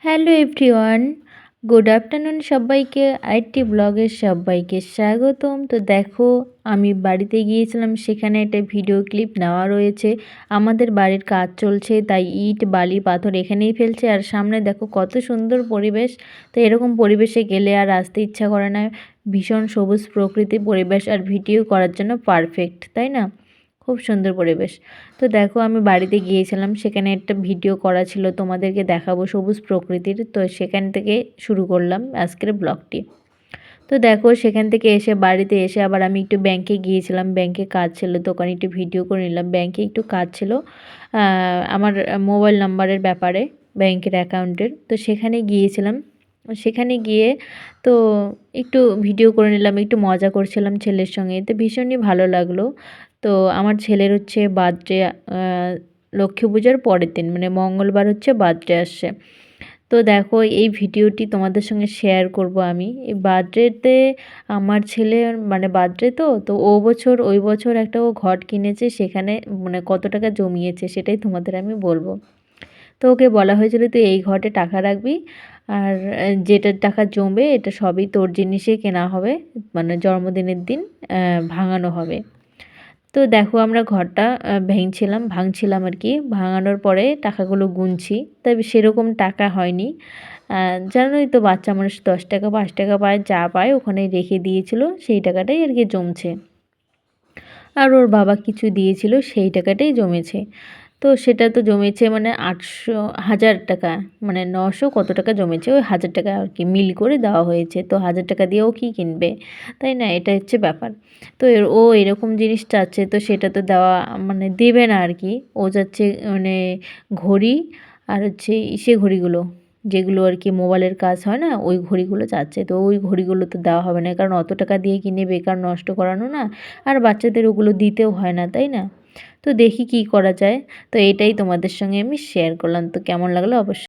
Hello everyone, good afternoon সবাইকে। আরেকটি ব্লগে সবাইকে স্বাগতম। তো দেখো, আমি বাড়িতে গিয়েছিলাম, সেখানে একটা ভিডিও ক্লিপ নেওয়া রয়েছে। আমাদের বাড়ির কাজ চলছে, তাই ইট বালি পাথর এখানেই ফেলছে। আর সামনে দেখো কত সুন্দর পরিবেশ। তো এরকম পরিবেশে গেলে আর আসতে ইচ্ছা করে না। ভীষণ সবুজ প্রকৃতি পরিবেশ, আর ভিডিও করার জন্য পারফেক্ট, তাই না? খুব সুন্দর পরিবেশ। তো দেখো, আমি বাড়িতে গিয়েছিলাম, সেখানে একটা ভিডিও করা ছিল, তোমাদেরকে দেখাবো সবুজ প্রকৃতির। তো সেখান থেকে শুরু করলাম আজকের ব্লগটি। তো দেখো, সেখান থেকে এসে বাড়িতে এসে আবার আমি একটু ব্যাংকে গিয়েছিলাম। ব্যাংকে কাজ ছিল, দোকানে একটু ভিডিও করে নিলাম। ব্যাংকে একটু কাজ ছিল আমার মোবাইল নাম্বারের ব্যাপারে, ব্যাংকের অ্যাকাউন্টের। তো সেখানে গিয়েছিলাম। সেখানে গিয়ে তো একটু ভিডিও করে নিলাম, একটু মজা করছিলাম ছেলের সঙ্গে। তো ভীষণই ভালো লাগলো। তো আমার ছেলের হচ্ছে বার্থডে, লক্ষ্মী পূজার পরের দিন, মানে মঙ্গলবার হচ্ছে বার্থডে আসছে। তো দেখো, এই ভিডিওটি তোমাদের সঙ্গে শেয়ার করব আমি। এই বার্থডেতে আমার ছেলের মানে বার্থডে, তো ওই বছর একটা ও ঘট কিনেছে, সেখানে মানে কত টাকা জমিয়েছে সেটাই তোমাদের আমি বলবো। তো ওকে বলা হয়েছিল তুই এই ঘটে টাকা রাখবি, আর যেটা টাকা জমবে এটা সবই তোর জিনিসে কেনা হবে, মানে জন্মদিনের দিন ভাঙানো হবে। তো দেখো, আমরা ঘরটা ভাঙছিলাম আর কি। ভাঙানোর পরে টাকাগুলো গুনছি, তবে সেরকম টাকা হয়নি। জানোই তো, বাচ্চা মানুষ 10 টাকা 5 টাকা পায়, যা পায় ওখানে রেখে দিয়েছিল, সেই টাকাটাই আর কি জমছে। আর ওর বাবা কিছু দিয়েছিল, সেই টাকাটাই জমেছে। তো সেটা তো জমেছে মানে 800 1000 টাকা, মানে 900 কত টাকা জমেছে, ওই 1000 টাকা আর কি মিল করে দেওয়া হয়েছে। তো 1000 টাকা দিয়েও কি কিনবে, তাই না? এটা হচ্ছে ব্যাপার। তো ও এরকম জিনিস চাচ্ছে, তো সেটা তো দেওয়া মানে দেবে না আর কি। ও যাচ্ছে মানে ঘড়ি, আর হচ্ছে ঘড়িগুলো, যেগুলো আর কি মোবাইলের কাজ হয় না, ওই ঘড়িগুলো চাচ্ছে। তো ওই ঘড়িগুলো তো দেওয়া হবে না, কারণ অত টাকা দিয়ে কিনে বেকার নষ্ট করানো না। আর বাচ্চাদের ওগুলো দিতেও হয় না, তাই না? তো দেখি কি করা যায়। তো এটাই তোমাদের সঙ্গে আমি শেয়ার করলাম। তো কেমন লাগলো অবশ্যই